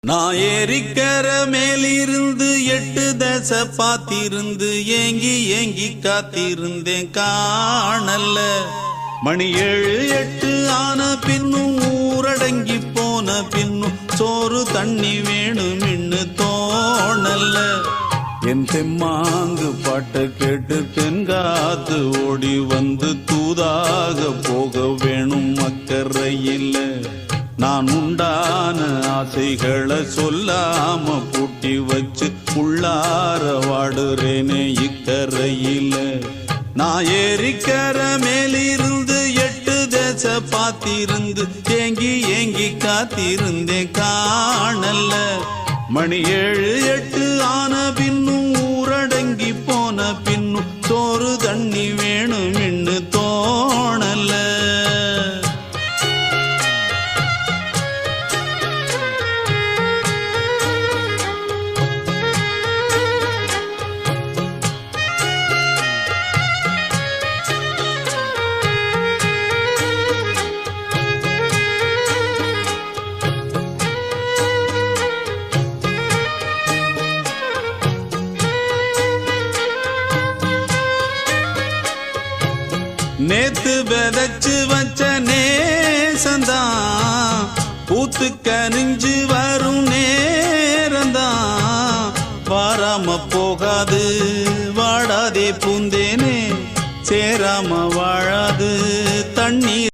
நான் ஏரிக்கர மேலிருந்து 8 தசை பாத்திருந்து ஏங்கி ஏங்கி காத்திருந்தேன் காணல்ல. மணி 7 8 ஆன பின்னும் ஊரடங்கி போன பின்னும் சோறு தண்ணி வேணும் இன்னு தோணல்ல. என் தெம்மாங்கு பாட்டை கேட்டு தென்காத்து ஓடி வந்து தூதாக போக வேணும் அக்கறையில். நான் உண்டான ஆசைகளை சொல்லாம பூட்டி வச்சு உள்ளார வாடுறேனே இக்கரையில. நான் ஏரிக்கர மேலிருந்து 8 தசை பாத்திருந்து ஏங்கி ஏங்கி காத்திருந்தேன் காணல்ல. மணி 7 8 ஆன பின்னும் ஊரடங்கி போன பின்னும் சோறு தண்ணி வேணும் இன்னு தோணல. நேத்து விதைச்சு வச்ச நேசந்தான் பூத்து கனிஞ்சு வரும் நேரந்தான். வாராம போகாது வாடாதே பூந்தேனே சேராம வாழ